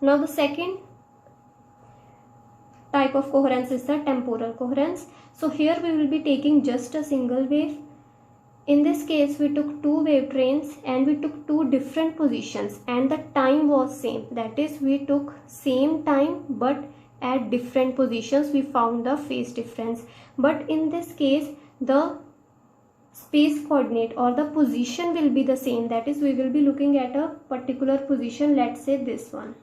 Now the second type of coherence is the temporal coherence. So here we will be taking just a single wave. In this case we took two wave trains and we took two different positions and the time was same. That is, we took same time but at different positions we found the phase difference. But in this case the space coordinate or the position will be the same. That is, we will be looking at a particular position, let's say this one.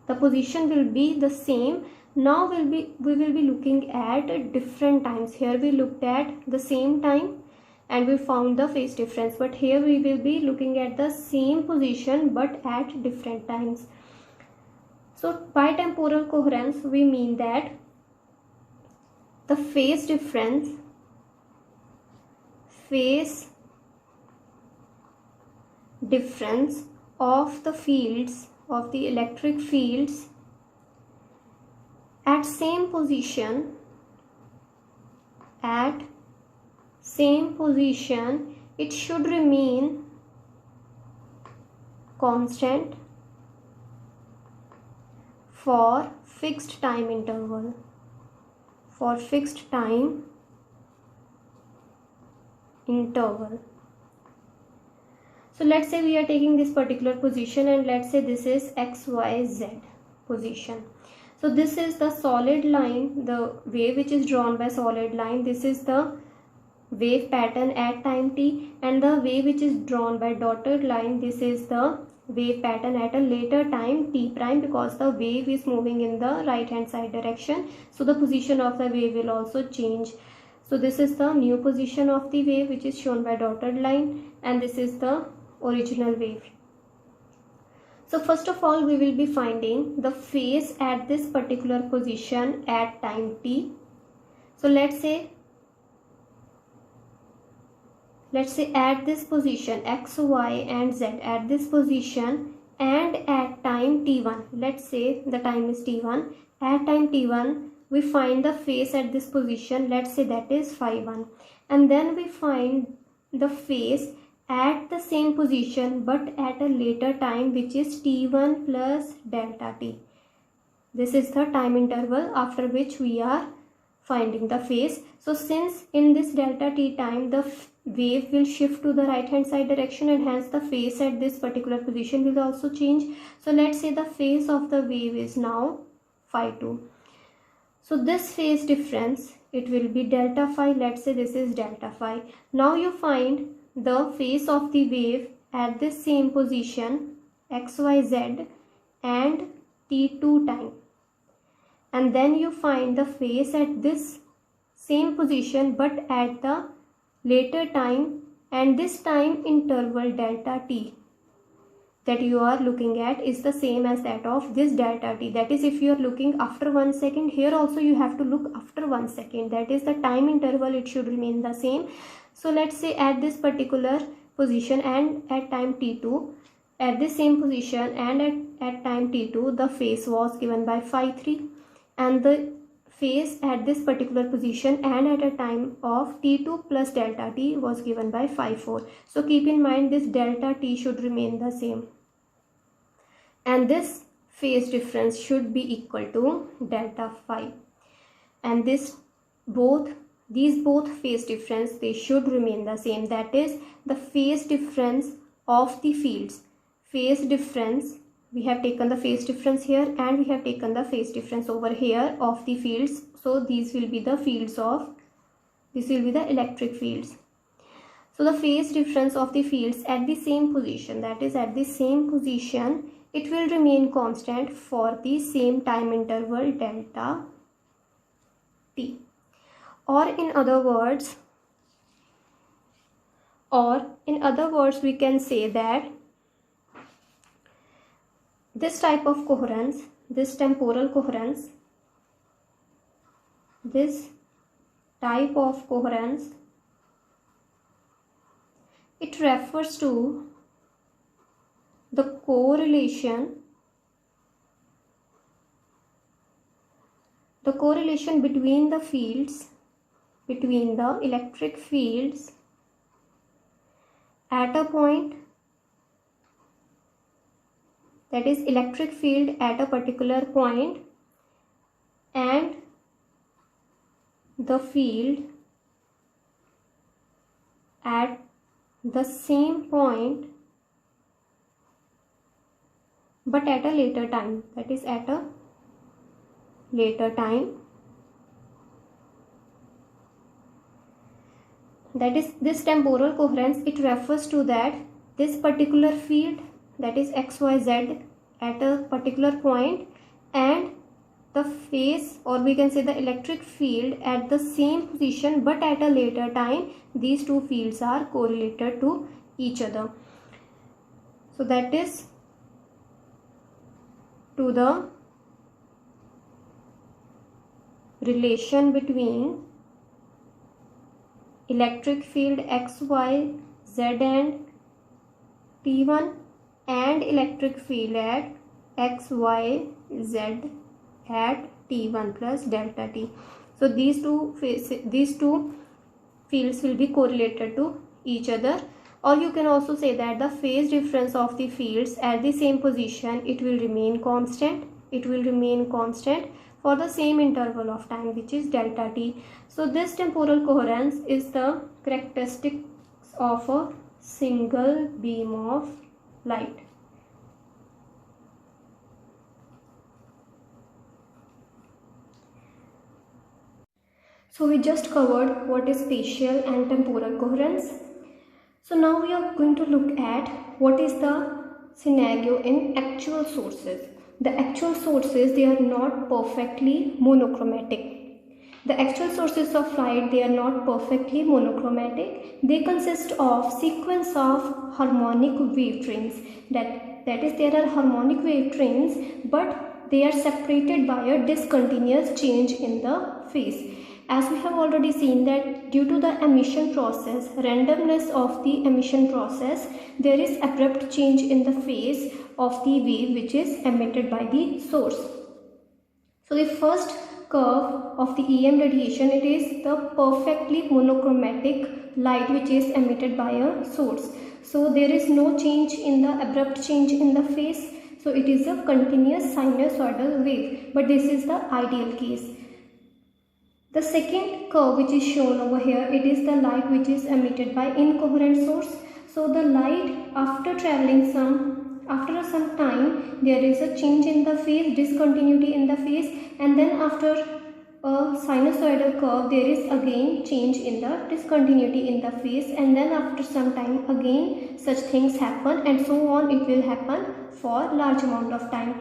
The position will be the same. Now we will be looking at different times. Here we looked at the same time and we found the phase difference, but here we will be looking at the same position but at different times. So by temporal coherence we mean that the phase difference of the fields, of the electric fields at same position, it should remain constant for fixed time interval. So let's say we are taking this particular position and let's say this is XYZ position. So this is the solid line, the wave which is drawn by solid line. This is the wave pattern at time t, and the wave which is drawn by dotted line, this is the wave pattern at a later time t prime, because the wave is moving in the right hand side direction. So the position of the wave will also change. So this is the new position of the wave which is shown by dotted line, and this is the original wave. So first of all we will be finding the phase at this particular position at time t. So let's say at this position x, y and z, at this position and at time t1, let's say the time is t1, at time t1 we find the phase at this position, let's say that is phi 1, and then we find the phase at the same position but at a later time which is t1 plus delta t. This is the time interval after which we are finding the phase. So since in this delta t time the wave will shift to the right hand side direction and hence the phase at this particular position will also change. So let's say the phase of the wave is now phi 2. So this phase difference, it will be delta phi. Let's say this is delta phi. Now you find the phase of the wave at this same position xyz and t2 time, and then you find the phase at this same position but at the later time, and this time interval delta t that you are looking at is the same as that of this delta t. That is, if you are looking after 1 second, here also you have to look after 1 second. That is the time interval, it should remain the same. So let's say at this particular position and at time t2, at this same position and at time t2 the phase was given by phi 3, and the phase at this particular position and at a time of t2 plus delta t was given by phi 4. So keep in mind this delta t should remain the same, and this phase difference should be equal to delta phi, and these both phase difference, they should remain the same. That is the phase difference of the fields. Phase difference, we have taken the phase difference here and we have taken the phase difference over here of the fields. So these will be the fields of, this will be the electric fields. So the phase difference of the fields at the same position, that is at the same position, it will remain constant for the same time interval delta t. Or in other words we can say that this type of coherence, this temporal coherence, this type of coherence, it refers to the correlation between the fields, between the electric fields at a point, that is electric field at a particular point and the field at the same point but at a later time, that is at a later time. That is this temporal coherence, it refers to that this particular field, that is xyz at a particular point, and the phase, or we can say the electric field at the same position but at a later time, these two fields are correlated to each other. So that is to the relation between electric field xy z and t1 and electric field at xy z at t1 plus delta t. So these two fields will be correlated to each other, or you can also say that the phase difference of the fields at the same position, it will remain constant. It will remain constant for the same interval of time, which is delta t. So this temporal coherence is the characteristics of a single beam of light. So we just covered what is spatial and temporal coherence. So now we are going to look at what is the scenario in actual sources. The actual sources, they are not perfectly monochromatic. The actual sources of light, they are not perfectly monochromatic. They consist of sequence of harmonic wave trains. That is, there are harmonic wave trains, but they are separated by a discontinuous change in the phase. As we have already seen that due to the emission process, randomness of the emission process, there is abrupt change in the phase of the wave which is emitted by the source. So the first curve of the EM radiation, it is the perfectly monochromatic light which is emitted by a source. So there is no change in the abrupt change in the phase. So it is a continuous sinusoidal wave, but this is the ideal case. The second curve which is shown over here, it is the light which is emitted by incoherent source. So the light, after traveling after some time, there is a change in the phase, discontinuity in the phase, and then after a sinusoidal curve, there is again change in the discontinuity in the phase, and then after some time again such things happen, and so on it will happen for large amount of time.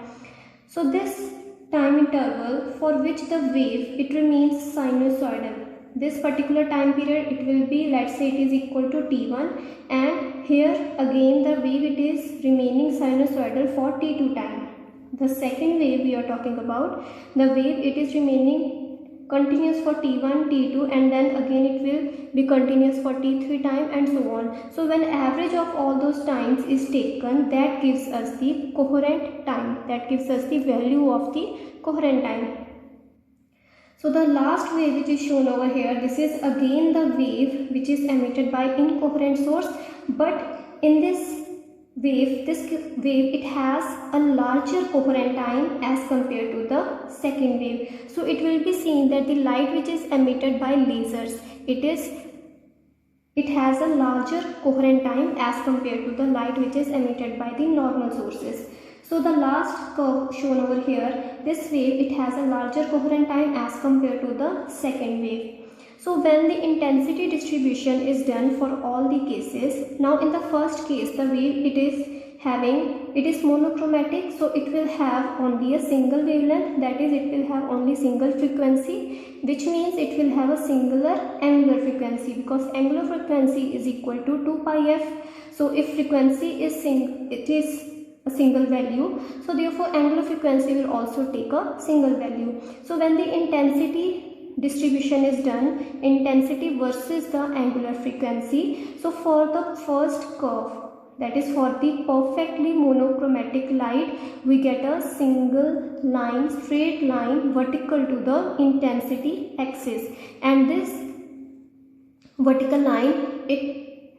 So this time interval for which the wave, it remains sinusoidal. This particular time period, it will be, let's say it is equal to t1, and here again the wave, it is remaining sinusoidal for t2 time. The second wave we are talking about, the wave, it is remaining continuous for t1, t2, and then again it will be continuous for t3 time, and so on. So when average of all those times is taken, that gives us the coherent time, that gives us the value of the coherent time. So the last wave which is shown over here, this is again the wave which is emitted by incoherent source, but in this wave, it has a larger coherent time as compared to the second wave. So it will be seen that the light which is emitted by lasers, it has a larger coherent time as compared to the light which is emitted by the normal sources. So the last curve shown over here, this wave, it has a larger coherent time as compared to the second wave. So when the intensity distribution is done for all the cases, now in the first case, the wave, it is monochromatic, so it will have only a single wavelength, that is, it will have only single frequency, which means it will have a singular angular frequency, because angular frequency is equal to 2 pi f. So if frequency is a single value, so therefore angular frequency will also take a single value. So when the intensity distribution is done, intensity versus the angular frequency, so for the first curve, that is for the perfectly monochromatic light, we get a single line, straight line, vertical to the intensity axis, and this vertical line, it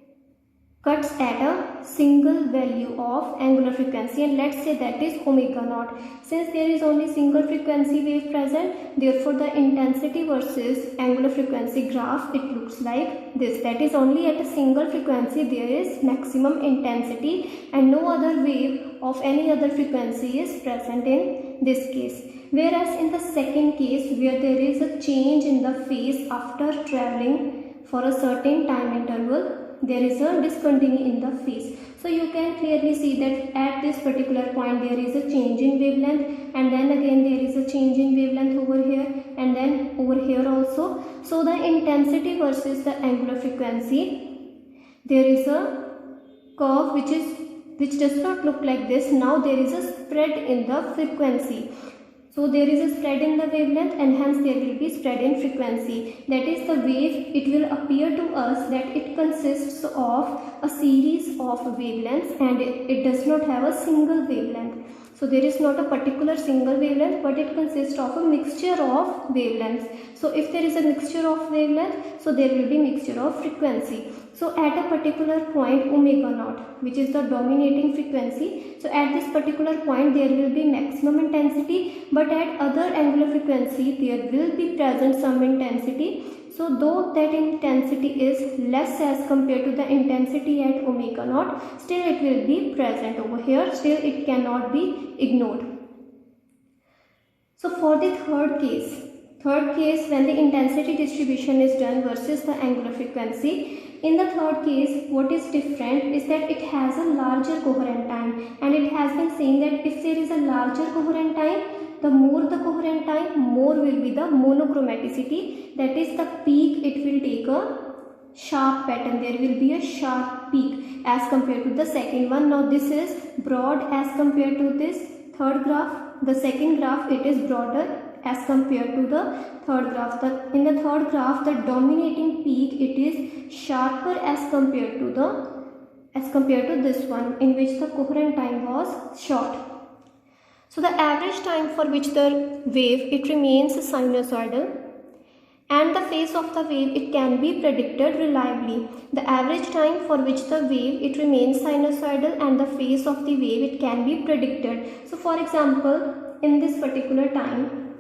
cuts at a single value of angular frequency, and let's say that is omega naught. Since there is only single frequency wave present, therefore the intensity versus angular frequency graph, it looks like this. That is only at a single frequency there is maximum intensity and no other wave of any other frequency is present in this case. Whereas in the second case, where there is a change in the phase after traveling for a certain time interval, there is a discontinuity in the phase. So you can clearly see that at this particular point there is a change in wavelength, and then again there is a change in wavelength over here, and then over here also. So the intensity versus the angular frequency, there is a curve which does not look like this. Now there is a spread in the frequency. So there is a spread in the wavelength, and hence there will be spread in frequency. That is the wave, it will appear to us that it consists of a series of wavelengths and it does not have a single wavelength. So there is not a particular single wavelength, but it consists of a mixture of wavelengths. So if there is a mixture of wavelength, so there will be mixture of frequency. So at a particular point omega naught, which is the dominating frequency, so at this particular point there will be maximum intensity, but at other angular frequency there will be present some intensity. So though that intensity is less as compared to the intensity at omega naught, still it will be present over here, still it cannot be ignored. So for the third case when the intensity distribution is done versus the angular frequency, in the third case what is different is that it has a larger coherent time, and it has been saying that if there is a larger coherent time, the more the coherent time, more will be the monochromaticity. That is the peak, it will take a sharp pattern, there will be a sharp peak as compared to the second one. Now this is broad as compared to this third graph. The second graph, it is broader as compared to the third graph. In the third graph, the dominating peak, it is sharper as compared to this one, in which the coherent time was short. So the average time for which the wave, it remains sinusoidal, and the phase of the wave, it can be predicted reliably. The average time for which the wave, it remains sinusoidal, and the phase of the wave, it can be predicted. So for example, in this particular time,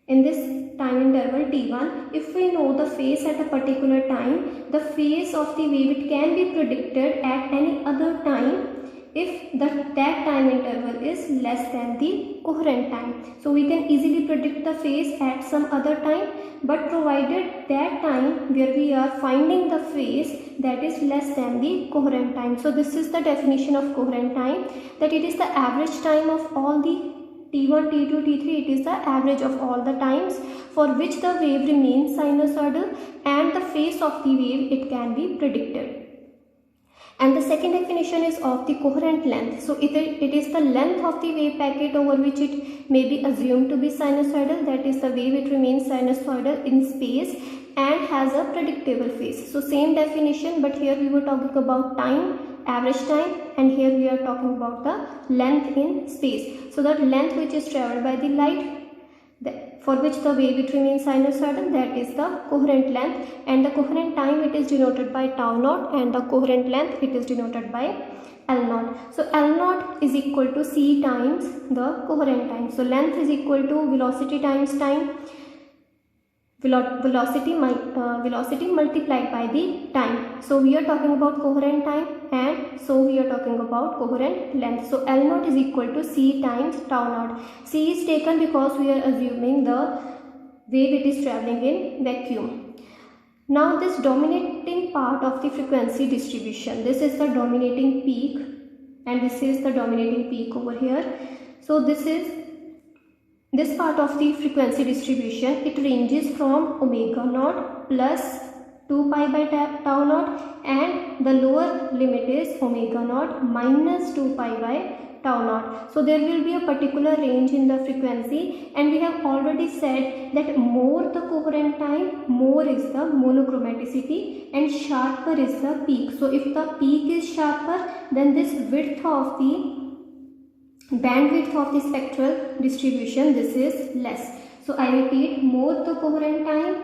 in this time interval t1, if we know the phase at a particular time, the phase of the wave, it can be predicted at any other time if that time interval is less than the coherent time. So we can easily predict the phase at some other time, but provided that time where we are finding the phase, that is less than the coherent time. So this is the definition of coherent time, that it is the average time of all the T1, T2, T3, it is the average of all the times for which the wave remains sinusoidal, and the phase of the wave, it can be predicted. And the second definition is of the coherent length. So it is the length of the wave packet over which it may be assumed to be sinusoidal, that is the wave, it remains sinusoidal in space and has a predictable phase. So same definition, but here we were talking about time, average time, and here we are talking about the length in space. So that length which is traveled by the light, for which the wave, it remains sinusoidal, that is the coherent length, and the coherent time, it is denoted by tau naught, and the coherent length, it is denoted by L naught. So L naught is equal to c times the coherent time. So length is equal to velocity times time, velocity multiplied by the time. So we are talking about coherent time, and so we are talking about coherent length. So L naught is equal to c times tau naught. C is taken because we are assuming the wave, it is traveling in vacuum. Now this dominating part of the frequency distribution, this is the dominating peak, and this is the dominating peak over here. So this part of the frequency distribution, it ranges from omega naught plus 2 pi by tau naught, and the lower limit is omega naught minus 2 pi by tau naught. So there will be a particular range in the frequency, and we have already said that more the coherent time, more is the monochromaticity, and sharper is the peak. So if the peak is sharper, then this width of the bandwidth of the spectral distribution, this is less. So I repeat, more the coherent time,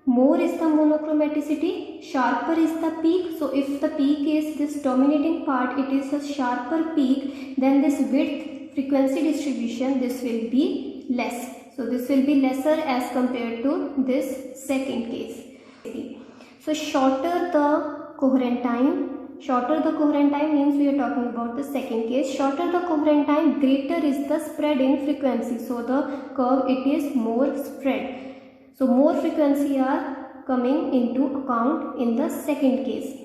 more is the monochromaticity, sharper is the peak. So if the peak is this dominating part, it is a sharper peak, then this width frequency distribution, this will be less. So this will be lesser as compared to this second case. So shorter the coherent time means we are talking about the second case. Shorter the coherent time, greater is the spread in frequency. So the curve, it is more spread. So more frequency are coming into account in the second case.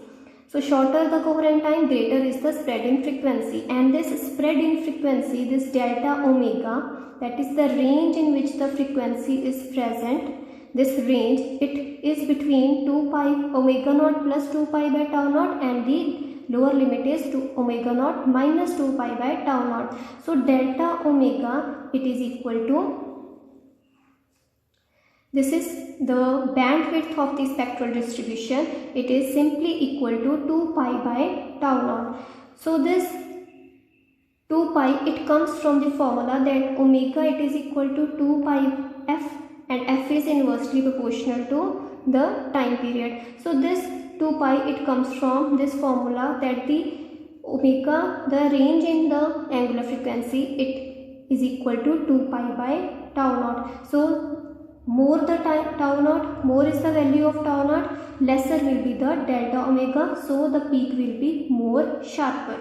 So shorter the coherent time, greater is the spread in frequency. And this spread in frequency, this delta omega, that is the range in which the frequency is present. This range, it is between 2 pi omega naught plus 2 pi by tau naught, and the lower limit is to omega naught minus 2 pi by tau naught. So delta omega, it is equal to, this is the bandwidth of the spectral distribution. It is simply equal to 2 pi by tau naught. So this 2 pi, it comes from the formula that omega, it is equal to 2 pi f, and f is inversely proportional to the time period. So this 2 pi, it comes from this formula that the omega, the range in the angular frequency, it is equal to 2 pi by tau naught. So more the tau naught, more is the value of tau naught, lesser will be the delta omega, so the peak will be more sharper.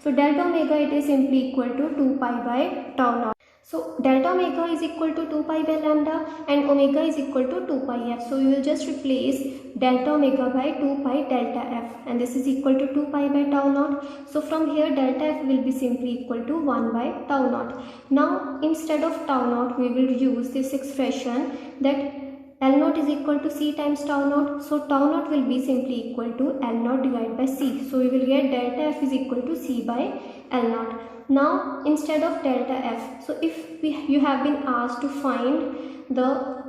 So delta omega, it is simply equal to 2 pi by tau naught. So delta omega is equal to 2 pi by lambda and omega is equal to 2 pi f. So you will just replace delta omega by 2 pi delta f, and this is equal to 2 pi by tau naught. So from here delta f will be simply equal to 1 by tau naught. Now instead of tau naught, we will use this expression that L naught is equal to C times tau naught. So tau naught will be simply equal to L naught divided by C. So we will get delta f is equal to C by L naught. Now instead of delta f, so if you have been asked to find the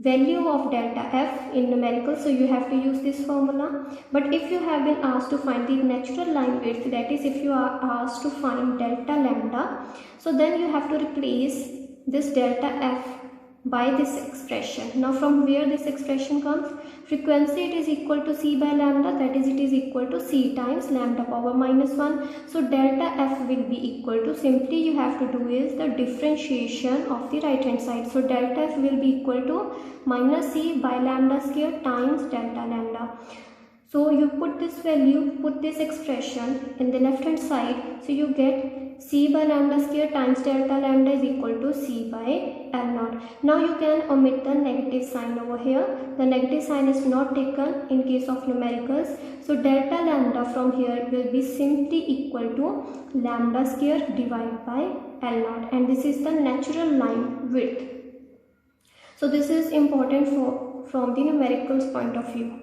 value of delta f in numerical, so you have to use this formula. But if you have been asked to find the natural line width, that is if you are asked to find delta lambda, so then you have to replace this delta f by this expression. Now from where this expression comes? Frequency, it is equal to C by lambda, that is it is equal to C times lambda power minus 1. So delta f will be equal to, simply you have to do is the differentiation of the right hand side. So delta f will be equal to minus C by lambda square times delta lambda. So you put this value, put this expression in the left hand side, so you get C by lambda square times delta lambda is equal to C by L naught. Now you can omit the negative sign over here. The negative sign is not taken in case of numericals. So delta lambda from here will be simply equal to lambda square divided by L naught, and this is the natural line width. So this is important from the numericals point of view.